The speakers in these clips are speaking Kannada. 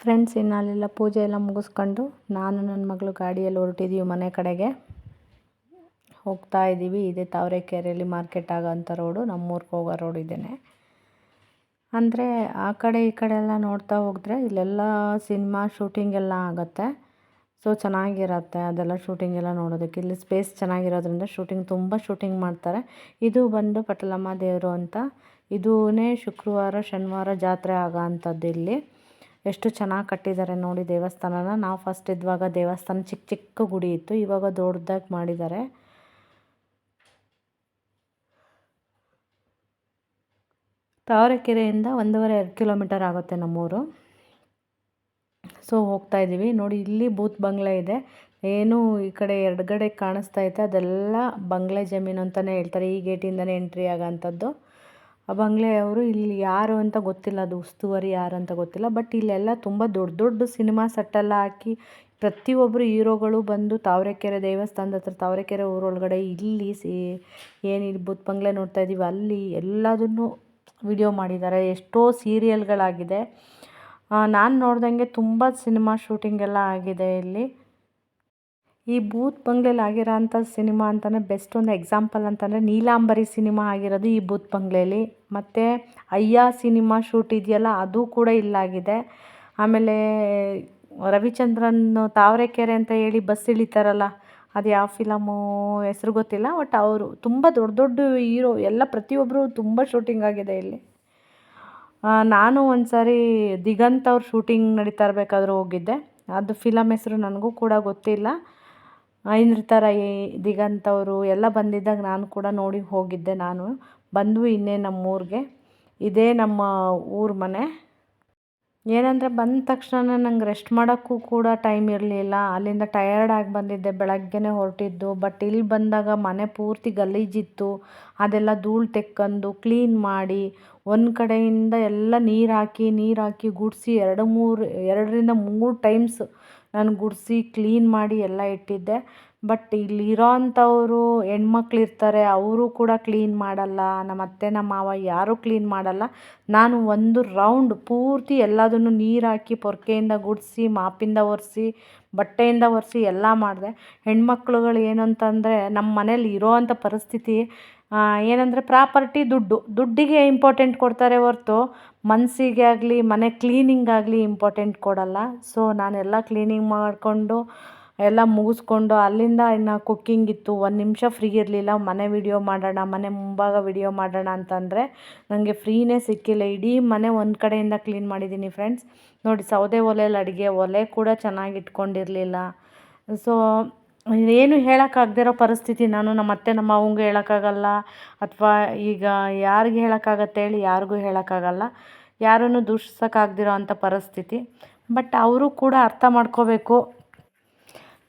ಫ್ರೆಂಡ್ಸ್, ಇನ್ನು ಅಲ್ಲೆಲ್ಲ ಪೂಜೆ ಎಲ್ಲ ಮುಗಿಸ್ಕೊಂಡು ನಾನು ನನ್ನ ಮಗಳು ಗಾಡಿಯಲ್ಲಿ ಹೊರಟಿದ್ದೀವಿ ಮನೆ ಕಡೆಗೆ ಹೋಗ್ತಾ ಇದ್ದೀವಿ. ಇದೇ ತಾವರೆಕೆರೆಯಲ್ಲಿ ಮಾರ್ಕೆಟ್ ಆಗೋಂಥ ರೋಡು, ನಮ್ಮೂರಿಗೆ ಹೋಗೋ ರೋಡ್ ಇದೇನೆ. ಅಂದರೆ ಆ ಕಡೆ ಈ ಕಡೆ ಎಲ್ಲ ನೋಡ್ತಾ ಹೋದರೆ ಇಲ್ಲೆಲ್ಲ ಸಿನಿಮಾ ಶೂಟಿಂಗ್ ಎಲ್ಲ ಆಗುತ್ತೆ. ಸೊ ಚೆನ್ನಾಗಿರುತ್ತೆ ಅದೆಲ್ಲ ಶೂಟಿಂಗ್ ಎಲ್ಲ ನೋಡೋದಕ್ಕೆ. ಇಲ್ಲಿ ಸ್ಪೇಸ್ ಚೆನ್ನಾಗಿರೋದ್ರಿಂದ ತುಂಬ ಶೂಟಿಂಗ್ ಮಾಡ್ತಾರೆ. ಇದು ಬಂದು ಪಟಲಮ್ಮ ದೇವರು ಅಂತ. ಇದೂ ಶುಕ್ರವಾರ ಶನಿವಾರ ಜಾತ್ರೆ ಆಗೋ ಅಂಥದ್ದು. ಇಲ್ಲಿ ಎಷ್ಟು ಚೆನ್ನಾಗಿ ಕಟ್ಟಿದ್ದಾರೆ ನೋಡಿ ದೇವಸ್ಥಾನನ. ನಾವು ಫಸ್ಟ್ ಇದ್ದಾಗ ದೇವಸ್ಥಾನ ಚಿಕ್ಕ ಚಿಕ್ಕ ಗುಡಿ ಇತ್ತು, ಇವಾಗ ದೊಡ್ಡದಾಗಿ ಮಾಡಿದ್ದಾರೆ. ತಾವರೆಕೆರೆಯಿಂದ 1.5-2 ಕಿಲೋಮೀಟರ್ ಆಗುತ್ತೆ ನಮ್ಮೂರು. ಸೊ ಹೋಗ್ತಾ ಇದ್ದೀವಿ ನೋಡಿ. ಇಲ್ಲಿ ಬೂತ್ ಬಂಗ್ಲೆ ಇದೆ. ಏನು ಈ ಕಡೆ ಎಡಗಡೆ ಕಾಣಿಸ್ತಾ ಐತೆ ಅದೆಲ್ಲ ಬಂಗ್ಲೆ ಜಮೀನು ಅಂತಲೇ ಹೇಳ್ತಾರೆ. ಈ ಗೇಟಿಂದನೇ ಎಂಟ್ರಿ ಆಗೋಂಥದ್ದು. ಆ ಬಂಗ್ಲೆಯವರು ಇಲ್ಲಿ ಯಾರು ಅಂತ ಗೊತ್ತಿಲ್ಲ, ಅದು ಉಸ್ತುವಾರಿ ಯಾರು ಅಂತ ಗೊತ್ತಿಲ್ಲ. ಬಟ್ ಇಲ್ಲೆಲ್ಲ ತುಂಬ ದೊಡ್ಡ ದೊಡ್ಡ ಸಿನಿಮಾ ಸೆಟ್ಟೆಲ್ಲ ಹಾಕಿ ಪ್ರತಿಯೊಬ್ಬರು ಹೀರೋಗಳು ಬಂದು ತಾವರೆಕೆರೆ ದೇವಸ್ಥಾನದ ಹತ್ರ, ತಾವರೆಕೆರೆ ಊರೊಳಗಡೆ ಇಲ್ಲಿ ಏನಿಲ್ಲಿ ಬೂತ್ ಬಂಗ್ಲೆ ನೋಡ್ತಾ ಇದ್ದೀವಿ ಅಲ್ಲಿ ಎಲ್ಲದನ್ನು ವಿಡಿಯೋ ಮಾಡಿದ್ದಾರೆ. ಎಷ್ಟೋ ಸೀರಿಯಲ್ಗಳಾಗಿದೆ. ನಾನು ನೋಡ್ದಂಗೆ ತುಂಬ ಸಿನಿಮಾ ಶೂಟಿಂಗ್ ಎಲ್ಲ ಆಗಿದೆ ಇಲ್ಲಿ. ಈ ಬೂತ್ ಬಂಗ್ಲೆಯಲ್ಲಿ ಆಗಿರೋ ಅಂಥ ಸಿನಿಮಾ ಅಂತಲೇ ಬೆಸ್ಟ್ ಒಂದು ಎಕ್ಸಾಂಪಲ್ ಅಂತಂದರೆ ನೀಲಾಂಬರಿ ಸಿನಿಮಾ ಆಗಿರೋದು ಈ ಬೂತ್ ಬಂಗ್ಲೆಯಲ್ಲಿ. ಮತ್ತು ಅಯ್ಯ ಸಿನಿಮಾ ಶೂಟ್ ಇದೆಯಲ್ಲ ಅದು ಕೂಡ ಇಲ್ಲಾಗಿದೆ. ಆಮೇಲೆ ರವಿಚಂದ್ರನ್ ತಾವರೆಕೆರೆ ಅಂತ ಹೇಳಿ ಬಸ್ ಇಳಿತಾರಲ್ಲ, ಅದು ಯಾವ ಫಿಲಮು ಹೆಸ್ರು ಗೊತ್ತಿಲ್ಲ. ಬಟ್ ಅವರು ತುಂಬ ದೊಡ್ಡ ದೊಡ್ಡ ಹೀರೋ ಎಲ್ಲ ಪ್ರತಿಯೊಬ್ಬರು ತುಂಬ ಶೂಟಿಂಗ್ ಆಗಿದೆ ಇಲ್ಲಿ. ನಾನು ಒಂದು ಸಾರಿ ದಿಗಂತ್ ಅವ್ರ ಶೂಟಿಂಗ್ ನಡೀತಾ ಇರಬೇಕಾದ್ರೂ ಹೋಗಿದ್ದೆ. ಅದು ಫಿಲಮ್ ಹೆಸರು ನನಗೂ ಕೂಡ ಗೊತ್ತಿಲ್ಲ. ಇಂದ್ರತರ ದಿಗಂತ್ ಅವರು ಎಲ್ಲ ಬಂದಿದ್ದಾಗ ನಾನು ಕೂಡ ನೋಡಿ ಹೋಗಿದ್ದೆ. ನಾನು ಬಂದು ಇನ್ನೇ ನಮ್ಮೂರಿಗೆ, ಇದೇ ನಮ್ಮ ಊರ ಮನೆ. ಏನಂದರೆ ಬಂದ ತಕ್ಷಣ ನಂಗೆ ರೆಸ್ಟ್ ಮಾಡೋಕ್ಕೂ ಕೂಡ ಟೈಮ್ ಇರಲಿಲ್ಲ. ಅಲ್ಲಿಂದ ಟಯರ್ಡಾಗಿ ಬಂದಿದ್ದೆ, ಬೆಳಗ್ಗೆನೇ ಹೊರಟಿದ್ದು. ಬಟ್ ಇಲ್ಲಿ ಬಂದಾಗ ಮನೆ ಪೂರ್ತಿ ಗಲೀಜಿತ್ತು. ಅದೆಲ್ಲ ಧೂಳು ತೆಕ್ಕೊಂಡು ಕ್ಲೀನ್ ಮಾಡಿ ಒಂದು ಕಡೆಯಿಂದ ಎಲ್ಲ ನೀರು ಹಾಕಿ ಗುಡಿಸಿ 2-3 ಟೈಮ್ಸ್ ನಾನು ಗುಡಿಸಿ ಕ್ಲೀನ್ ಮಾಡಿ ಎಲ್ಲ ಇಟ್ಟಿದ್ದೆ. ಬಟ್ ಇಲ್ಲಿರೋ ಅಂಥವರು ಹೆಣ್ಮಕ್ಳು ಇರ್ತಾರೆ, ಅವರು ಕೂಡ ಕ್ಲೀನ್ ಮಾಡಲ್ಲ. ನಮ್ಮ ಅತ್ತೆ ನಮ್ಮ ಮಾವ ಯಾರೂ ಕ್ಲೀನ್ ಮಾಡಲ್ಲ. ನಾನು ಒಂದು ರೌಂಡ್ ಪೂರ್ತಿ ಎಲ್ಲದನ್ನು ನೀರು ಹಾಕಿ ಪೊರ್ಕೆಯಿಂದ ಗುಡಿಸಿ ಮಾಪಿಂದ ಒರೆಸಿ ಬಟ್ಟೆಯಿಂದ ಒರೆಸಿ ಎಲ್ಲ ಮಾಡಿದೆ. ಹೆಣ್ಮಕ್ಳುಗಳು ಏನು ಅಂತಂದರೆ ನಮ್ಮ ಮನೇಲಿ ಇರೋ ಅಂಥ ಪರಿಸ್ಥಿತಿ ಏನಂದರೆ ಪ್ರಾಪರ್ಟಿ ದುಡ್ಡಿಗೆ ಇಂಪಾರ್ಟೆಂಟ್ ಕೊಡ್ತಾರೆ ಹೊರ್ತು ಮನಸ್ಸಿಗೆ ಆಗಲಿ ಮನೆ ಕ್ಲೀನಿಂಗ್ ಆಗಲಿ ಇಂಪಾರ್ಟೆಂಟ್ ಕೊಡಲ್ಲ. ಸೊ ನಾನೆಲ್ಲ ಕ್ಲೀನಿಂಗ್ ಮಾಡಿಕೊಂಡು ಎಲ್ಲ ಮುಗಿಸ್ಕೊಂಡು ಅಲ್ಲಿಂದ ಇನ್ನು ಕುಕ್ಕಿಂಗ್ ಇತ್ತು. 1 ನಿಮಿಷ ಫ್ರೀ ಇರಲಿಲ್ಲ. ಮನೆ ವಿಡಿಯೋ ಮಾಡೋಣ, ಮನೆ ಮುಂಭಾಗ ವಿಡಿಯೋ ಮಾಡೋಣ ಅಂತಂದರೆ ನನಗೆ ಫ್ರೀನೇ ಸಿಕ್ಕಿಲ್ಲ. ಇಡೀ ಮನೆ ಒಂದು ಕಡೆಯಿಂದ ಕ್ಲೀನ್ ಮಾಡಿದ್ದೀನಿ ಫ್ರೆಂಡ್ಸ್. ನೋಡಿ, ಸೌದೆ ಒಲೆಯಲ್ಲಿ ಅಡುಗೆ, ಒಲೆ ಕೂಡ ಚೆನ್ನಾಗಿ ಇಟ್ಕೊಂಡಿರಲಿಲ್ಲ. ಸೊ ಏನು ಹೇಳೋಕ್ಕಾಗದಿರೋ ಪರಿಸ್ಥಿತಿ. ನಾನು ನಮ್ಮ ಅತ್ತೆ ನಮ್ಮ ಮಾವಂಗೂ ಹೇಳೋಕ್ಕಾಗಲ್ಲ, ಅಥವಾ ಈಗ ಯಾರಿಗೆ ಹೇಳೋಕ್ಕಾಗತ್ತೆ ಹೇಳಿ? ಯಾರಿಗೂ ಹೇಳೋಕ್ಕಾಗಲ್ಲ. ಯಾರನ್ನು ದೂಷಿಸೋಕ್ಕಾಗದಿರೋ ಅಂಥ ಪರಿಸ್ಥಿತಿ. ಬಟ್ ಅವರು ಕೂಡ ಅರ್ಥ ಮಾಡ್ಕೋಬೇಕು.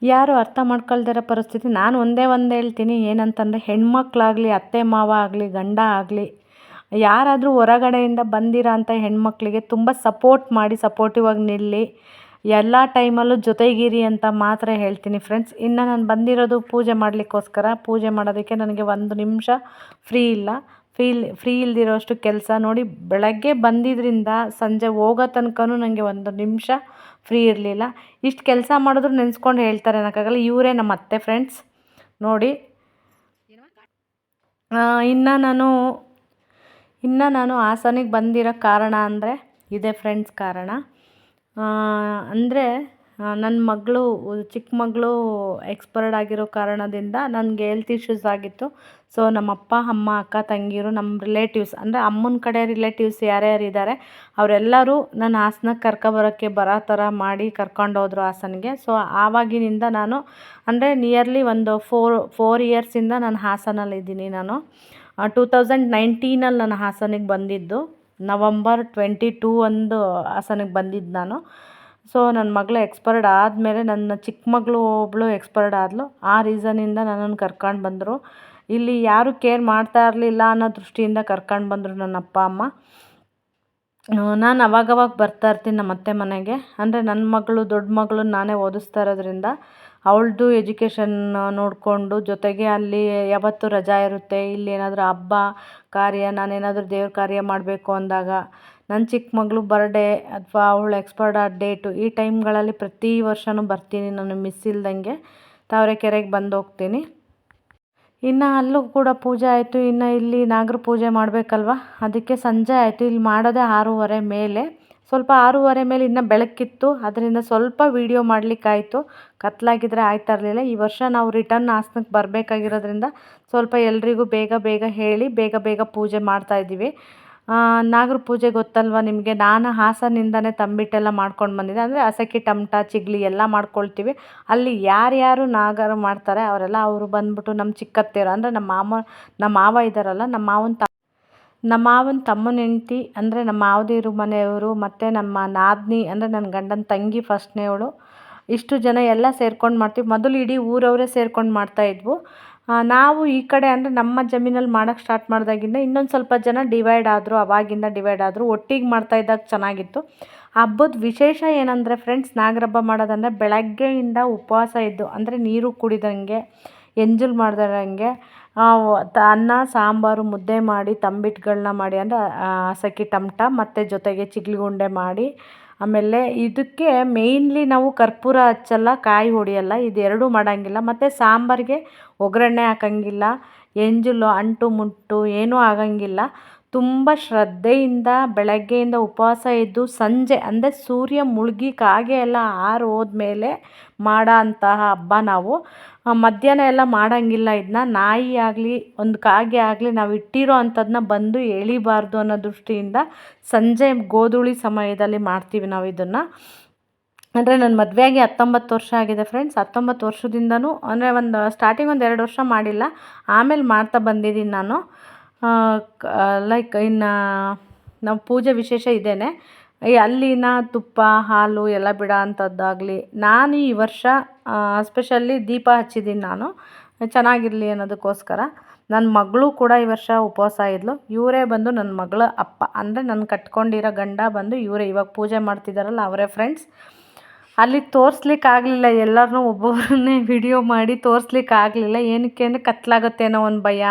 ಯಾರು ಅರ್ಥ ಮಾಡ್ಕೊಳ್ದಿರೋ ಪರಿಸ್ಥಿತಿ. ನಾನು ಒಂದೇ ಹೇಳ್ತೀನಿ, ಏನಂತಂದರೆ ಹೆಣ್ಮಕ್ಳಾಗಲಿ ಅತ್ತೆ ಮಾವ ಆಗಲಿ ಗಂಡ ಆಗಲಿ ಯಾರಾದರೂ ಹೊರಗಡೆಯಿಂದ ಬಂದಿರೋ ಅಂಥ ಹೆಣ್ಮಕ್ಳಿಗೆ ತುಂಬ ಸಪೋರ್ಟ್ ಮಾಡಿ, ಸಪೋರ್ಟಿವ್ ಆಗಿ ನಿಲ್ಲಿ, ಎಲ್ಲ ಟೈಮಲ್ಲೂ ಜೊತೆಗಿರಿ ಅಂತ ಮಾತ್ರ ಹೇಳ್ತೀನಿ ಫ್ರೆಂಡ್ಸ್. ಇನ್ನು ನಾನು ಬಂದಿರೋದು ಪೂಜೆ ಮಾಡಲಿಕ್ಕೋಸ್ಕರ. ಪೂಜೆ ಮಾಡೋದಕ್ಕೆ ನನಗೆ 1 ನಿಮಿಷ ಫ್ರೀ ಇಲ್ಲ. ಫ್ರೀ ಇಲ್ದಿರೋಷ್ಟು ಕೆಲಸ ನೋಡಿ. ಬೆಳಗ್ಗೆ ಬಂದಿದ್ದರಿಂದ ಸಂಜೆ ಹೋಗೋ ತನಕನೂ ನನಗೆ 1 ನಿಮಿಷ ಫ್ರೀ ಇರಲಿಲ್ಲ. ಇಷ್ಟು ಕೆಲಸ ಮಾಡಿದ್ರು ನೆನೆಸ್ಕೊಂಡು ಹೇಳ್ತಾರೆ ಅನ್ನೋಕ್ಕಾಗಲ್ಲ. ಇವರೇ ನಮ್ಮ ಅತ್ತೆ ಫ್ರೆಂಡ್ಸ್ ನೋಡಿ. ಇನ್ನು ನಾನು ಹಾಸನಿಗೆ ಬಂದಿರೋ ಕಾರಣ ಅಂದರೆ ಇದೇ ಫ್ರೆಂಡ್ಸ್ ಕಾರಣ. ಅಂದರೆ ನನ್ನ ಮಗಳು, ಚಿಕ್ಕ ಮಗಳು ಎಕ್ಸ್ಪೈರ್ಡ್ ಆಗಿರೋ ಕಾರಣದಿಂದ ನನಗೆ ಹೆಲ್ತ್ ಇಶ್ಯೂಸ್ ಆಗಿತ್ತು. ಸೊ ನಮ್ಮ ಅಪ್ಪ ಅಮ್ಮ ಅಕ್ಕ ತಂಗಿರು ನಮ್ಮ ರಿಲೇಟಿವ್ಸ್, ಅಂದರೆ ಅಮ್ಮನ ಕಡೆ ರಿಲೇಟಿವ್ಸ್ ಯಾರ್ಯಾರು ಇದ್ದಾರೆ ಅವರೆಲ್ಲರೂ ನನ್ನ ಹಾಸನಕ್ಕೆ ಬರೋ ಥರ ಮಾಡಿ ಕರ್ಕೊಂಡೋದ್ರು ಹಾಸನಿಗೆ. ಸೊ ಆವಾಗಿನಿಂದ ನಾನು ಅಂದರೆ ನಿಯರ್ಲಿ ಒಂದು 4 ಇಯರ್ಸಿಂದ ನಾನು ಹಾಸನಲ್ಲಿದ್ದೀನಿ. ನಾನು 2019 ನಾನು ಹಾಸನಿಗೆ ಬಂದಿದ್ದು. November 22 ಹಾಸನಿಗೆ ಬಂದಿದ್ದು ನಾನು. ಸೊ ನನ್ನ ಮಗಳು ಎಕ್ಸ್ಪೈರ್ಡ್ ಆದಮೇಲೆ ನನ್ನ ಚಿಕ್ಕ ಮಗಳು ಒಬ್ಬಳು ಎಕ್ಸ್ಪೈರ್ಡ್ ಆದಳು. ಆ ರೀಸನಿಂದ ನನ್ನನ್ನು ಕರ್ಕೊಂಡು ಬಂದರು. ಇಲ್ಲಿ ಯಾರೂ ಕೇರ್ ಮಾಡ್ತಾ ಇರಲಿಲ್ಲ ಅನ್ನೋ ದೃಷ್ಟಿಯಿಂದ ಕರ್ಕೊಂಡು ಬಂದರು ನನ್ನ ಅಪ್ಪ ಅಮ್ಮ. ನಾನು ಅವಾಗವಾಗ ಬರ್ತಾಯಿರ್ತೀನಿ ನಮ್ಮ ಅತ್ತೆ ಮನೆಗೆ. ಅಂದರೆ ನನ್ನ ಮಗಳು, ದೊಡ್ಡ ಮಗಳು ನಾನೇ ಓದಿಸ್ತಾ ಇರೋದ್ರಿಂದ ಅವಳದು ಎಜುಕೇಷನ್ ನೋಡಿಕೊಂಡು, ಜೊತೆಗೆ ಅಲ್ಲಿ ಯಾವತ್ತೂ ರಜಾ ಇರುತ್ತೆ. ಇಲ್ಲಿ ಏನಾದರೂ ಹಬ್ಬ ಕಾರ್ಯ, ನಾನೇನಾದರೂ ದೇವ್ರ ಕಾರ್ಯ ಮಾಡಬೇಕು ಅಂದಾಗ ನನ್ನ ಚಿಕ್ಕ ಮಗಳು ಬರ್ಡೇ ಅಥವಾ ಅವಳು ಎಕ್ಸ್ಪೈರ್ಡ್ ಆದ ಡೇಟು ಈ ಟೈಮ್ಗಳಲ್ಲಿ ಪ್ರತಿ ವರ್ಷವೂ ಬರ್ತೀನಿ ನಾನು ಮಿಸ್ ಇಲ್ದಂಗೆ. ತಾವರೆಕೆರೆಗೆ ಬಂದು ಹೋಗ್ತೀನಿ. ಇನ್ನು ಅಲ್ಲೂ ಕೂಡ ಪೂಜೆ ಆಯಿತು. ಇನ್ನು ಇಲ್ಲಿ ನಾಗರ ಪೂಜೆ ಮಾಡಬೇಕಲ್ವ, ಅದಕ್ಕೆ ಸಂಜೆ ಆಯಿತು. ಇಲ್ಲಿ ಮಾಡೋದೇ 6:30 ಮೇಲೆ. ಸ್ವಲ್ಪ 6:30 ಮೇಲೆ ಇನ್ನೂ ಬೆಳಕಿತ್ತು, ಅದರಿಂದ ಸ್ವಲ್ಪ ವೀಡಿಯೋ ಮಾಡಲಿಕ್ಕಾಯಿತು. ಕತ್ಲಾಗಿದ್ದರೆ ಆಯ್ತಾ ಇರಲಿಲ್ಲ. ಈ ವರ್ಷ ನಾವು ರಿಟರ್ನ್ ಹಾಸನಕ್ಕೆ ಬರಬೇಕಾಗಿರೋದ್ರಿಂದ ಸ್ವಲ್ಪ ಎಲ್ರಿಗೂ ಬೇಗ ಬೇಗ ಹೇಳಿ ಬೇಗ ಬೇಗ ಪೂಜೆ ಮಾಡ್ತಾಯಿದ್ದೀವಿ. ನಾಗರ ಪೂಜೆ ಗೊತ್ತಲ್ವ ನಿಮಗೆ. ನಾನು ಹಾಸನಿಂದನೇ ತಂಬಿಟ್ಟೆಲ್ಲ ಮಾಡ್ಕೊಂಡು ಬಂದಿದ್ದೆ. ಅಂದರೆ ಹಸಕಿ ಟಮಟ ಚಿಗ್ಲಿ ಎಲ್ಲ ಮಾಡ್ಕೊಳ್ತೀವಿ. ಅಲ್ಲಿ ಯಾರ್ಯಾರು ನಾಗರ ಮಾಡ್ತಾರೆ ಅವರೆಲ್ಲ ಅವರು ಬಂದ್ಬಿಟ್ಟು ನಮ್ಮ ಚಿಕ್ಕತ್ತೆಯರು, ಅಂದರೆ ನಮ್ಮ ಮಾವ ಇದ್ದಾರಲ್ಲ, ನಮ್ಮ ಮಾವನ ತಮ್ಮನ ಹೆಂಡ್ತಿ, ಅಂದರೆ ನಮ್ಮ ಮಾವದಿರು ಮನೆಯವರು, ಮತ್ತು ನಮ್ಮ ನಾದಿನಿ ಅಂದರೆ ನನ್ನ ಗಂಡನ ತಂಗಿ ಫಸ್ಟ್ನೇವಳು. ಇಷ್ಟು ಜನ ಎಲ್ಲ ಸೇರ್ಕೊಂಡು ಮಾಡ್ತೀವಿ. ಮೊದಲು ಇಡೀ ಊರವರೇ ಸೇರ್ಕೊಂಡು ಮಾಡ್ತಾಯಿದ್ವು. ನಾವು ಈ ಕಡೆ ಅಂದರೆ ನಮ್ಮ ಜಮೀನಲ್ಲಿ ಮಾಡೋಕ್ಕೆ ಸ್ಟಾರ್ಟ್ ಮಾಡಿದಾಗಿಂದ ಇನ್ನೊಂದು ಸ್ವಲ್ಪ ಜನ ಡಿವೈಡ್ ಆದರು. ಒಟ್ಟಿಗೆ ಮಾಡ್ತಾಯಿದ್ದಾಗ ಚೆನ್ನಾಗಿತ್ತು. ಹಬ್ಬದ ವಿಶೇಷ ಏನಂದರೆ ಫ್ರೆಂಡ್ಸ್, ನಾಗರ ಹಬ್ಬ ಮಾಡೋದಂದರೆ ಬೆಳಗ್ಗೆಯಿಂದ ಉಪವಾಸ ಇದ್ದು, ಅಂದರೆ ನೀರು ಕುಡಿದಂಗೆ, ಎಂಜಲು ಮಾಡ್ದಂಗೆ ಅನ್ನ ಸಾಂಬಾರು ಮುದ್ದೆ ಮಾಡಿ ತಂಬಿಟ್ಟುಗಳನ್ನ ಮಾಡಿ, ಅಂದರೆ ಹಸಕಿ ಟಮಟ ಮತ್ತು ಜೊತೆಗೆ ಚಿಗ್ಲಿಗುಂಡೆ ಮಾಡಿ, ಆಮೇಲೆ ಇದಕ್ಕೆ ಮೇಯ್ನ್ಲಿ ನಾವು ಕರ್ಪೂರ ಹಚ್ಚಲ್ಲ, ಕಾಯಿ ಹೊಡೆಯಲ್ಲ, ಇದೆರಡೂ ಮಾಡೋಂಗಿಲ್ಲ. ಮತ್ತು ಸಾಂಬಾರಿಗೆ ಒಗ್ಗರಣೆ ಹಾಕೋಂಗಿಲ್ಲ, ಎಂಜಲು ಅಂಟು ಮುಂಟು ಏನೂ ಆಗೋಂಗಿಲ್ಲ. ತುಂಬ ಶ್ರದ್ಧೆಯಿಂದ ಬೆಳಗ್ಗೆಯಿಂದ ಉಪವಾಸ ಇದ್ದು ಸಂಜೆ ಅಂದರೆ ಸೂರ್ಯ ಮುಳುಗಿ ಕಾಗೆ ಎಲ್ಲ ಆರು ಹೋದ್ಮೇಲೆ ಮಾಡೋ ಅಂತಹ ಹಬ್ಬ ನಾವು. ಮಧ್ಯಾಹ್ನ ಎಲ್ಲ ಮಾಡೋಂಗಿಲ್ಲ. ಇದನ್ನ ನಾಯಿ ಆಗಲಿ ಒಂದು ಕಾಗೆ ಆಗಲಿ ನಾವು ಇಟ್ಟಿರೋ ಅಂಥದ್ದನ್ನ ಬಂದು ಎಳಿಬಾರ್ದು ಅನ್ನೋ ದೃಷ್ಟಿಯಿಂದ ಸಂಜೆ ಗೋಧೂಳಿ ಸಮಯದಲ್ಲಿ ಮಾಡ್ತೀವಿ ನಾವು ಇದನ್ನು. ಅಂದರೆ ನನ್ನ ಮದುವೆಯಾಗಿ 19 ವರ್ಷ ಆಗಿದೆ ಫ್ರೆಂಡ್ಸ್. 19 ವರ್ಷದಿಂದನೂ, ಅಂದರೆ ಸ್ಟಾರ್ಟಿಂಗ್ 2 ವರ್ಷ ಮಾಡಿಲ್ಲ, ಆಮೇಲೆ ಮಾಡ್ತಾ ಬಂದಿದ್ದೀನಿ ನಾನು. ಲೈಕ್ ಇನ್ನು ನಾವು ಪೂಜೆ ವಿಶೇಷ ಇದೇನೆ. ಅಲ್ಲಿನ ತುಪ್ಪ ಹಾಲು ಎಲ್ಲ ಬಿಡೋ ಅಂಥದ್ದಾಗಲಿ. ನಾನು ಈ ವರ್ಷ ಎಸ್ಪೆಷಲಿ ದೀಪ ಹಚ್ಚಿದ್ದೀನಿ ನಾನು, ಚೆನ್ನಾಗಿರಲಿ ಅನ್ನೋದಕ್ಕೋಸ್ಕರ. ನನ್ನ ಮಗಳು ಕೂಡ ಈ ವರ್ಷ ಉಪವಾಸ ಇದ್ಲು. ಇವರೇ ಬಂದು ನನ್ನ ಮಗಳ ಅಪ್ಪ, ಅಂದರೆ ನನ್ನ ಕಟ್ಕೊಂಡಿರೋ ಗಂಡ ಬಂದು ಇವರೇ, ಇವಾಗ ಪೂಜೆ ಮಾಡ್ತಿದ್ದಾರಲ್ಲ ಅವರೇ ಫ್ರೆಂಡ್ಸ್. ಅಲ್ಲಿ ತೋರಿಸ್ಲಿಕ್ಕಾಗಲಿಲ್ಲ, ಎಲ್ಲರನ್ನೂ ಒಬ್ಬೊಬ್ಬರನ್ನೇ ವಿಡಿಯೋ ಮಾಡಿ ತೋರಿಸ್ಲಿಕ್ಕಾಗಲಿಲ್ಲ. ಏನಕ್ಕೆ ಅಂದರೆ ಕತ್ಲಾಗುತ್ತೆ ಅನ್ನೋ ಒಂದು ಭಯ.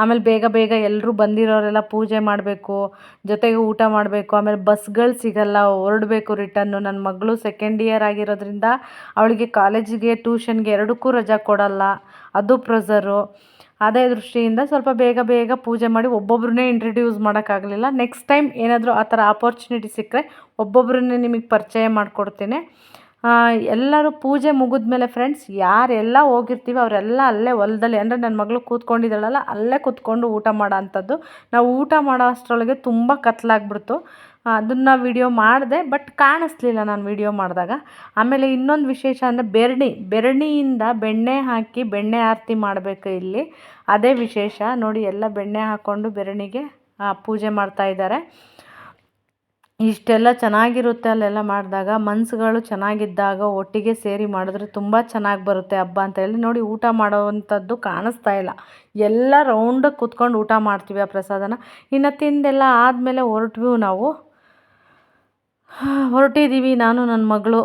ಆಮೇಲೆ ಬೇಗ ಬೇಗ ಎಲ್ಲರೂ ಬಂದಿರೋರೆಲ್ಲ ಪೂಜೆ ಮಾಡಬೇಕು, ಜೊತೆಗೆ ಊಟ ಮಾಡಬೇಕು. ಆಮೇಲೆ ಬಸ್ಗಳು ಸಿಗಲ್ಲ, ಹೊರಡಬೇಕು ರಿಟರ್ನು. ನನ್ನ ಮಗಳು ಸೆಕೆಂಡ್ ಇಯರ್ ಆಗಿರೋದ್ರಿಂದ ಅವಳಿಗೆ ಕಾಲೇಜಿಗೆ ಟ್ಯೂಷನ್ಗೆ ಎರಡಕ್ಕೂ ರಜಾ ಕೊಡಲ್ಲ, ಅದು ಪ್ರೆಸರು. ಅದೇ ದೃಷ್ಟಿಯಿಂದ ಸ್ವಲ್ಪ ಬೇಗ ಬೇಗ ಪೂಜೆ ಮಾಡಿ ಒಬ್ಬೊಬ್ಬರನ್ನೇ ಇಂಟ್ರಡ್ಯೂಸ್ ಮಾಡೋಕ್ಕಾಗಲಿಲ್ಲ. ನೆಕ್ಸ್ಟ್ ಟೈಮ್ ಏನಾದರೂ ಆ ಥರ ಆಪರ್ಚುನಿಟಿ ಸಿಕ್ಕರೆ ಒಬ್ಬೊಬ್ಬರನ್ನೇ ನಿಮಗೆ ಪರಿಚಯ ಮಾಡಿಕೊಡ್ತೀನಿ. ಎಲ್ಲರೂ ಪೂಜೆ ಮುಗಿದ್ಮೇಲೆ ಫ್ರೆಂಡ್ಸ್, ಯಾರೆಲ್ಲ ಹೋಗಿರ್ತೀವಿ ಅವರೆಲ್ಲ ಅಲ್ಲೇ ಹೊಲದಲ್ಲಿ, ಅಂದರೆ ನನ್ನ ಮಗಳು ಕೂತ್ಕೊಂಡಿದ್ದಾಳಲ್ಲ ಅಲ್ಲೇ ಕೂತ್ಕೊಂಡು ಊಟ ಮಾಡೋ ಅಂಥದ್ದು. ನಾವು ಊಟ ಮಾಡೋ ಅಷ್ಟರೊಳಗೆ ತುಂಬ ಕತ್ಲಾಗ್ಬಿಡ್ತು. ಅದನ್ನು ವಿಡಿಯೋ ಮಾಡಿದೆ, ಬಟ್ ಕಾಣಿಸ್ಲಿಲ್ಲ ನಾನು ವಿಡಿಯೋ ಮಾಡಿದಾಗ. ಆಮೇಲೆ ಇನ್ನೊಂದು ವಿಶೇಷ ಅಂದರೆ ಬೆರಣಿಯಿಂದ ಬೆಣ್ಣೆ ಹಾಕಿ ಬೆಣ್ಣೆ ಆರತಿ ಮಾಡಬೇಕು ಇಲ್ಲಿ, ಅದೇ ವಿಶೇಷ. ನೋಡಿ ಎಲ್ಲ ಬೆಣ್ಣೆ ಹಾಕ್ಕೊಂಡು ಬೆರಣಿಗೆ ಪೂಜೆ ಮಾಡ್ತಾಯಿದ್ದಾರೆ. ಇಷ್ಟೆಲ್ಲ ಚೆನ್ನಾಗಿರುತ್ತೆ ಅಲ್ಲೆಲ್ಲ ಮಾಡಿದಾಗ. ಮನಸ್ಸುಗಳು ಚೆನ್ನಾಗಿದ್ದಾಗ ಒಟ್ಟಿಗೆ ಸೇರಿ ಮಾಡಿದ್ರೆ ತುಂಬ ಚೆನ್ನಾಗಿ ಬರುತ್ತೆ ಹಬ್ಬ ಅಂತ ಹೇಳಿ. ನೋಡಿ ಊಟ ಮಾಡೋವಂಥದ್ದು ಕಾಣಿಸ್ತಾ ಇಲ್ಲ, ಎಲ್ಲ ರೌಂಡಾಗಿ ಕೂತ್ಕೊಂಡು ಊಟ ಮಾಡ್ತೀವಿ ಆ ಪ್ರಸಾದನ. ಇನ್ನು ತಿಂದೆಲ್ಲ ಆದಮೇಲೆ ನಾವು ಹೊರಟಿದ್ದೀವಿ, ನಾನು ನನ್ನ ಮಗಳು.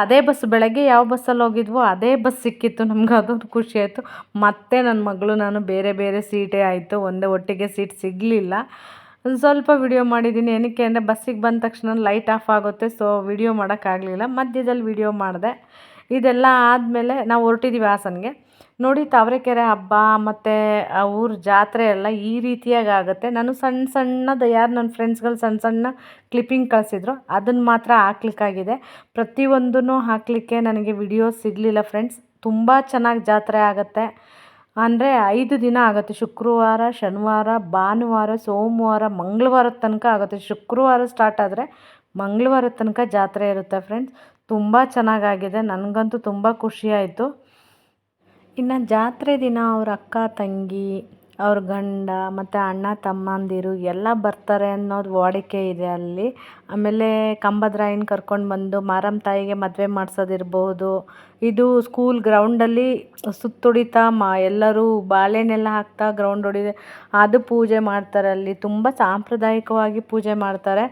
ಅದೇ ಬಸ್, ಬೆಳಗ್ಗೆ ಯಾವ ಬಸ್ಸಲ್ಲಿ ಹೋಗಿದ್ವೋ ಅದೇ ಬಸ್ ಸಿಕ್ಕಿತ್ತು ನಮ್ಗೆ, ಅದೊಂದು ಖುಷಿ ಆಯಿತು. ಮತ್ತು ನನ್ನ ಮಗಳು ನಾನು ಬೇರೆ ಬೇರೆ ಸೀಟೇ ಆಯಿತು, ಒಂದೇ ಒಟ್ಟಿಗೆ ಸೀಟ್ ಸಿಗಲಿಲ್ಲ. ಸ್ವಲ್ಪ ವಿಡಿಯೋ ಮಾಡಿದ್ದೀನಿ. ಏನಕ್ಕೆ ಅಂದರೆ ಬಸ್ಸಿಗೆ ಬಂದ ತಕ್ಷಣ ಲೈಟ್ ಆಫ್ ಆಗುತ್ತೆ, ಸೊ ವಿಡಿಯೋ ಮಾಡೋಕ್ಕಾಗಲಿಲ್ಲ. ಮಧ್ಯದಲ್ಲಿ ವಿಡಿಯೋ ಮಾಡಿದೆ. ಇದೆಲ್ಲ ಆದಮೇಲೆ ನಾವು ಹೊರಟಿದ್ದೀವಿ ಹಾಸನ್ಗೆ. ನೋಡಿ ತಾವರೆಕೆರೆ ಹಬ್ಬ ಮತ್ತು ಊರ ಜಾತ್ರೆ ಎಲ್ಲ ಈ ರೀತಿಯಾಗಿ ಆಗುತ್ತೆ. ನಾನು ಸಣ್ಣದು ಯಾರು ನನ್ನ ಫ್ರೆಂಡ್ಸ್ಗಳು ಸಣ್ಣ ಕ್ಲಿಪ್ಪಿಂಗ್ ಕಳಿಸಿದ್ರು, ಅದನ್ನು ಮಾತ್ರ ಹಾಕ್ಲಿಕ್ಕಾಗಿದೆ. ಪ್ರತಿಯೊಂದನ್ನು ಹಾಕಲಿಕ್ಕೆ ನನಗೆ ವಿಡಿಯೋ ಸಿಗಲಿಲ್ಲ ಫ್ರೆಂಡ್ಸ್. ತುಂಬ ಚೆನ್ನಾಗಿ ಜಾತ್ರೆ ಆಗುತ್ತೆ. ಅಂದರೆ 5 ದಿನ ಆಗುತ್ತೆ. ಶುಕ್ರವಾರ, ಶನಿವಾರ, ಭಾನುವಾರ, ಸೋಮವಾರ, ಮಂಗಳವಾರದ ತನಕ ಆಗುತ್ತೆ. ಶುಕ್ರವಾರ ಸ್ಟಾರ್ಟ್ ಆದರೆ ಮಂಗಳವಾರದ ತನಕ ಜಾತ್ರೆ ಇರುತ್ತೆ ಫ್ರೆಂಡ್ಸ್. ತುಂಬ ಚೆನ್ನಾಗಾಗಿದೆ, ನನಗಂತೂ ತುಂಬ ಖುಷಿಯಾಯಿತು. ಇನ್ನು ಜಾತ್ರೆ ದಿನ ಅವ್ರ ಅಕ್ಕ ತಂಗಿ, ಅವ್ರ ಗಂಡ ಮತ್ತು ಅಣ್ಣ ತಮ್ಮಂದಿರು ಎಲ್ಲ ಬರ್ತಾರೆ ಅನ್ನೋದು ವಾಡಿಕೆ ಇದೆ ಅಲ್ಲಿ. ಆಮೇಲೆ ಕಂಬದ್ರಾಯನ ಕರ್ಕೊಂಡು ಬಂದು ಮಾರಮ್ಮ ತಾಯಿಗೆ ಮದುವೆ ಮಾಡಿಸೋದಿರ್ಬೋದು. ಇದು ಸ್ಕೂಲ್ ಗ್ರೌಂಡಲ್ಲಿ ಸುತ್ತುಡಿತಾ ಎಲ್ಲರೂ ಬಾಳೆಹಣ್ಣೆಲ್ಲ ಹಾಕ್ತಾ ಗ್ರೌಂಡ್ ಹೊಡಿದೆ, ಅದು ಪೂಜೆ ಮಾಡ್ತಾರೆ ಅಲ್ಲಿ. ತುಂಬ ಸಾಂಪ್ರದಾಯಿಕವಾಗಿ ಪೂಜೆ ಮಾಡ್ತಾರೆ.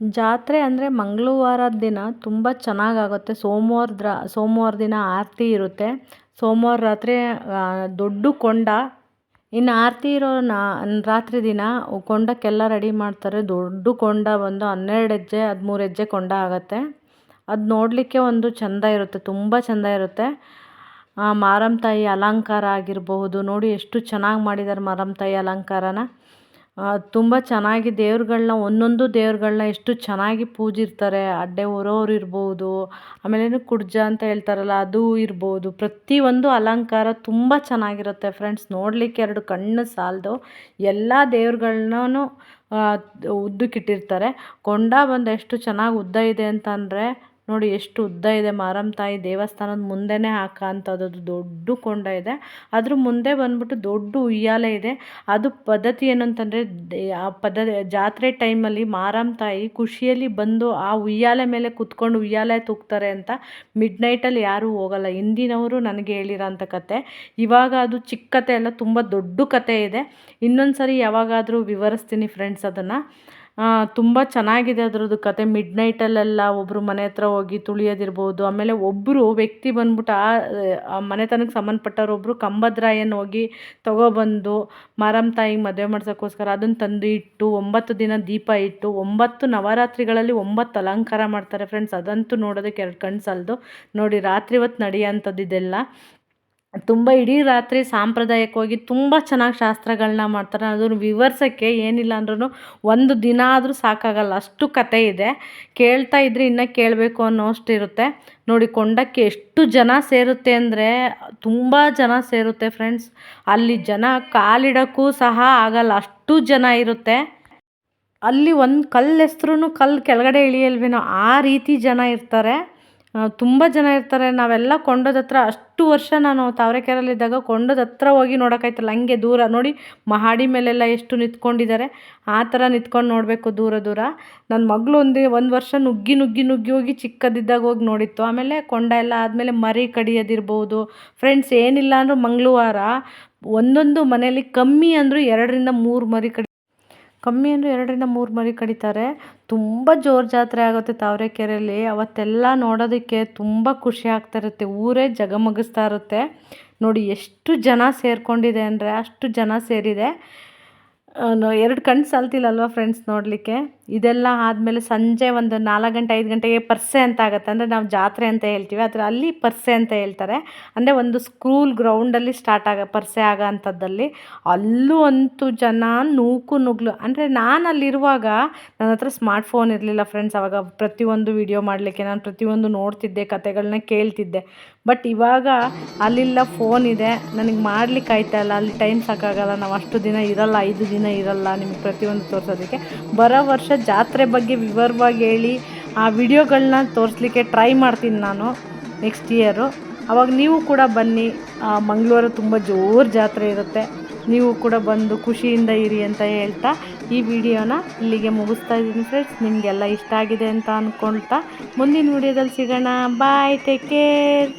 ಜಾತ್ರೆ ಅಂದರೆ ಮಂಗಳವಾರದ ದಿನ ತುಂಬ ಚೆನ್ನಾಗಾಗುತ್ತೆ. ಸೋಮವಾರ ದಿನ ಆರತಿ ಇರುತ್ತೆ. ಸೋಮವಾರ ರಾತ್ರಿ ದೊಡ್ಡ ಕೊಂಡ, ಇನ್ನು ಆರತಿ ಇರೋ ರಾತ್ರಿ ದಿನ ಕೊಂಡಕ್ಕೆಲ್ಲ ರೆಡಿ ಮಾಡ್ತಾರೆ. ದೊಡ್ಡ ಕೊಂಡ ಬಂದು 12 ಹೆಜ್ಜೆ 13 ಹೆಜ್ಜೆ ಕೊಂಡ ಆಗುತ್ತೆ. ಅದು ನೋಡಲಿಕ್ಕೆ ಒಂದು ಚೆಂದ ಇರುತ್ತೆ, ತುಂಬ ಚೆಂದ ಇರುತ್ತೆ. ಮಾರಮ್ಮ ತಾಯಿ ಅಲಂಕಾರ ಆಗಿರಬಹುದು, ನೋಡಿ ಎಷ್ಟು ಚೆನ್ನಾಗಿ ಮಾಡಿದ್ದಾರೆ ಮಾರಮ್ಮ ತಾಯಿ ಅಲಂಕಾರನ. ತುಂಬ ಚೆನ್ನಾಗಿ ದೇವ್ರುಗಳನ್ನ ಒಂದೊಂದು ದೇವ್ರುಗಳನ್ನ ಎಷ್ಟು ಚೆನ್ನಾಗಿ ಪೂಜಿರ್ತಾರೆ. ಅಡ್ಡೆ ಹೊರೋರು ಇರ್ಬೋದು, ಆಮೇಲೆ ಕುಡ್ಜ ಅಂತ ಹೇಳ್ತಾರಲ್ಲ ಅದು ಇರ್ಬೋದು. ಪ್ರತಿಯೊಂದು ಅಲಂಕಾರ ತುಂಬ ಚೆನ್ನಾಗಿರುತ್ತೆ ಫ್ರೆಂಡ್ಸ್, ನೋಡಲಿಕ್ಕೆ 2 ಕಣ್ಣು ಸಾಲದು. ಎಲ್ಲ ದೇವ್ರುಗಳ್ನೂ ಉದ್ದಕ್ಕಿಟ್ಟಿರ್ತಾರೆ. ಕೊಂಡ ಬಂದು ಎಷ್ಟು ಚೆನ್ನಾಗಿ ಉದ್ದ ಇದೆ ಅಂತಂದರೆ ನೋಡಿ, ಎಷ್ಟು ಉದ್ದ ಇದೆ. ಮಾರಮ್ಮ ತಾಯಿ ದೇವಸ್ಥಾನದ ಮುಂದೆನೇ ಹಾಕೋಂಥದ್ದು ದೊಡ್ಡ ಕೊಂಡ ಇದೆ. ಅದ್ರ ಮುಂದೆ ಬಂದ್ಬಿಟ್ಟು ದೊಡ್ಡ ಉಯ್ಯಾಲೆ ಇದೆ. ಅದು ಪದ್ಧತಿ ಏನು ಅಂತಂದರೆ, ಆ ಜಾತ್ರೆ ಟೈಮಲ್ಲಿ ಮಾರಮ್ಮ ತಾಯಿ ಖುಷಿಯಲ್ಲಿ ಬಂದು ಆ ಉಯ್ಯಾಲೆ ಮೇಲೆ ಕುತ್ಕೊಂಡು ಉಯ್ಯಾಲೆ ತೂಗ್ತಾರೆ ಅಂತ ಮಿಡ್ ನೈಟಲ್ಲಿ ಯಾರೂ ಹೋಗಲ್ಲ. ಹಿಂದಿನವರು ನನಗೆ ಹೇಳಿರೋಂಥ ಕತೆ. ಇವಾಗ ಅದು ಚಿಕ್ಕ ಕತೆ ಅಲ್ಲ, ತುಂಬ ದೊಡ್ಡ ಕತೆ ಇದೆ. ಇನ್ನೊಂದು ಸರಿ ಯಾವಾಗಾದರೂ ವಿವರಿಸ್ತೀನಿ ಫ್ರೆಂಡ್ಸ್ ಅದನ್ನು. ತುಂಬ ಚೆನ್ನಾಗಿದೆ ಅದರದ್ದು ಕತೆ. ಮಿಡ್ ನೈಟಲ್ಲೆಲ್ಲ ಒಬ್ಬರು ಮನೆ ಹತ್ರ ಹೋಗಿ ತುಳಿಯೋದಿರ್ಬೋದು. ಆಮೇಲೆ ಒಬ್ಬರು ವ್ಯಕ್ತಿ ಬಂದ್ಬಿಟ್ಟು ಆ ಮನೆತನಕ್ಕೆ ಸಂಬಂಧಪಟ್ಟವ್ರೊಬ್ಬರು ಕಂಬದ್ರಾಯನ್ನು ಹೋಗಿ ತೊಗೊಬಂದು ಮಾರಮ್ಮ ತಾಯಿಗೆ ಮದುವೆ ಮಾಡ್ಸೋಕ್ಕೋಸ್ಕರ ಅದನ್ನು ತಂದು ಇಟ್ಟು 9 ದಿನ ದೀಪ ಇಟ್ಟು 9 ನವರಾತ್ರಿಗಳಲ್ಲಿ 9 ಅಲಂಕಾರ ಮಾಡ್ತಾರೆ ಫ್ರೆಂಡ್ಸ್. ಅದಂತೂ ನೋಡೋದಕ್ಕೆ 2 ಕಣ್ಣು ಸಾಲದು. ನೋಡಿ, ರಾತ್ರಿ ಹೊತ್ತು ನಡೆಯೋಂಥದ್ದು ಇದೆಲ್ಲ. ತುಂಬ ಇಡೀ ರಾತ್ರಿ ಸಾಂಪ್ರದಾಯಿಕವಾಗಿ ತುಂಬ ಚೆನ್ನಾಗಿ ಶಾಸ್ತ್ರಗಳನ್ನ ಮಾಡ್ತಾರೆ. ಅದನ್ನು ವಿವರಿಸೋಕ್ಕೆ ಏನಿಲ್ಲ ಅಂದ್ರೂ 1 ದಿನ ಆದರೂ ಸಾಕಾಗಲ್ಲ, ಅಷ್ಟು ಕತೆ ಇದೆ. ಕೇಳ್ತಾ ಇದ್ರೆ ಇನ್ನೂ ಕೇಳಬೇಕು ಅನ್ನೋಷ್ಟು ಇರುತ್ತೆ. ನೋಡಿ, ಕೊಂಡಕ್ಕೆ ಎಷ್ಟು ಜನ ಸೇರುತ್ತೆ ಅಂದರೆ ತುಂಬ ಜನ ಸೇರುತ್ತೆ ಫ್ರೆಂಡ್ಸ್. ಅಲ್ಲಿ ಜನ ಕಾಲಿಡೋಕ್ಕೂ ಸಹ ಆಗಲ್ಲ, ಅಷ್ಟು ಜನ ಇರುತ್ತೆ. ಅಲ್ಲಿ ಒಂದು ಕಲ್ಲು ಎಸ್ದ್ರೂ ಕಲ್ಲು ಕೆಳಗಡೆ ಇಳಿಯಲ್ವೇನೋ ಆ ರೀತಿ ಜನ ಇರ್ತಾರೆ. ತುಂಬ ಜನ ಇರ್ತಾರೆ. ನಾವೆಲ್ಲ ಕೊಂಡದ ಹತ್ರ ಅಷ್ಟು ವರ್ಷ ನಾನು ತಾವರೆಕೆರೆಯಲ್ಲಿದ್ದಾಗ ಕೊಂಡದ ಹತ್ರ ಹೋಗಿ ನೋಡೋಕ್ಕಾಯ್ತಲ್ಲ, ಹಂಗೆ ದೂರ ನೋಡಿ ಮಹಡಿ ಮೇಲೆಲ್ಲ ಎಷ್ಟು ನಿಂತ್ಕೊಂಡಿದ್ದಾರೆ. ಆ ಥರ ನಿಂತ್ಕೊಂಡು ನೋಡಬೇಕು ದೂರ ದೂರ. ನನ್ನ ಮಗಳು ಒಂದು ವರ್ಷ ನುಗ್ಗಿ ಹೋಗಿ ಚಿಕ್ಕದಿದ್ದಾಗ ಹೋಗಿ ನೋಡಿತ್ತು. ಆಮೇಲೆ ಕೊಂಡ ಎಲ್ಲ ಆದಮೇಲೆ ಮರಿ ಕಡಿಯೋದಿರ್ಬೋದು ಫ್ರೆಂಡ್ಸ್. ಏನಿಲ್ಲ ಅಂದರೂ ಮಂಗಳವಾರ ಒಂದೊಂದು ಮನೆಯಲ್ಲಿ ಕಮ್ಮಿ ಅಂದರೂ 2ರಿಂದ 3 ಮರಿ ಕಡಿತಾರೆ. ತುಂಬ ಜೋರು ಜಾತ್ರೆ ಆಗುತ್ತೆ ತಾವರೆಕೆರೆಯಲ್ಲಿ. ಅವತ್ತೆಲ್ಲ ನೋಡೋದಕ್ಕೆ ತುಂಬ ಖುಷಿ ಆಗ್ತಾ ಇರುತ್ತೆ. ಊರೇ ಜಗಮಗಿಸ್ತಾ ಇರುತ್ತೆ. ನೋಡಿ ಎಷ್ಟು ಜನ ಸೇರಿಕೊಂಡಿದೆ ಅಂದರೆ ಅಷ್ಟು ಜನ ಸೇರಿದೆ. 2 ಕಣ್ಣು ಸಾಲ್ತಿಲ್ಲಲ್ವ ಫ್ರೆಂಡ್ಸ್ ನೋಡಲಿಕ್ಕೆ. ಇದೆಲ್ಲ ಆದಮೇಲೆ ಸಂಜೆ ಒಂದು 4 ಗಂಟೆ 5 ಗಂಟೆಗೆ ಪರ್ಸೆ ಅಂತ ಆಗುತ್ತೆ. ಅಂದರೆ ನಾವು ಜಾತ್ರೆ ಅಂತ ಹೇಳ್ತೀವಿ, ಆದರೆ ಅಲ್ಲಿ ಪರ್ಸೆ ಅಂತ ಹೇಳ್ತಾರೆ. ಅಂದರೆ ಒಂದು ಸ್ಕೂಲ್ ಗ್ರೌಂಡಲ್ಲಿ ಪರ್ಸೆ ಆಗೋ ಅಂಥದ್ದಲ್ಲಿ ಅಲ್ಲೂ ಅಂತೂ ಜನ ನುಗ್ಲು. ಅಂದರೆ ನಾನು ಅಲ್ಲಿರುವಾಗ ನನ್ನ ಹತ್ರ ಸ್ಮಾರ್ಟ್ ಫೋನ್ ಇರಲಿಲ್ಲ ಫ್ರೆಂಡ್ಸ್. ಆವಾಗ ಪ್ರತಿಯೊಂದು ವಿಡಿಯೋ ಮಾಡಲಿಕ್ಕೆ ನಾನು ಪ್ರತಿಯೊಂದು ನೋಡ್ತಿದ್ದೆ, ಕತೆಗಳನ್ನ ಕೇಳ್ತಿದ್ದೆ. ಬಟ್ ಇವಾಗ ಅಲ್ಲಿಲ್ಲ, ಫೋನ್ ಇದೆ, ನನಗೆ ಮಾಡ್ಲಿಕ್ಕೆ ಆಯ್ತಾಯಿಲ್ಲ. ಅಲ್ಲಿ ಟೈಮ್ ಸಾಕಾಗಲ್ಲ, ನಾವು ಅಷ್ಟು ದಿನ ಇರಲ್ಲ, 5 ದಿನ ಇರಲ್ಲ ನಿಮಗೆ ಪ್ರತಿಯೊಂದು ತೋರಿಸೋದಕ್ಕೆ. ಬರೋ ವರ್ಷ ಜಾತ್ರೆ ಬಗ್ಗೆ ವಿವರವಾಗಿ ಹೇಳಿ ಆ ವಿಡಿಯೋಗಳನ್ನ ತೋರಿಸ್ಲಿಕ್ಕೆ ಟ್ರೈ ಮಾಡ್ತೀನಿ ನಾನು ನೆಕ್ಸ್ಟ್ ಇಯರು. ಆವಾಗ ನೀವು ಕೂಡ ಬನ್ನಿ. ಮಂಗಳವಾರ ತುಂಬ ಜೋರು ಜಾತ್ರೆ ಇರುತ್ತೆ. ನೀವು ಕೂಡ ಬಂದು ಖುಷಿಯಿಂದ ಇರಿ ಅಂತ ಹೇಳ್ತಾ ಈ ವಿಡಿಯೋನ ಇಲ್ಲಿಗೆ ಮುಗಿಸ್ತಾ ಇದ್ದೀನಿ ಫ್ರೆಂಡ್ಸ್. ನಿಮಗೆಲ್ಲ ಇಷ್ಟ ಆಗಿದೆ ಅಂತ ಅಂದ್ಕೊಳ್ತಾ ಮುಂದಿನ ವಿಡಿಯೋದಲ್ಲಿ ಸಿಗೋಣ. ಬಾಯ್, ಟೇಕ್ ಕೇರ್.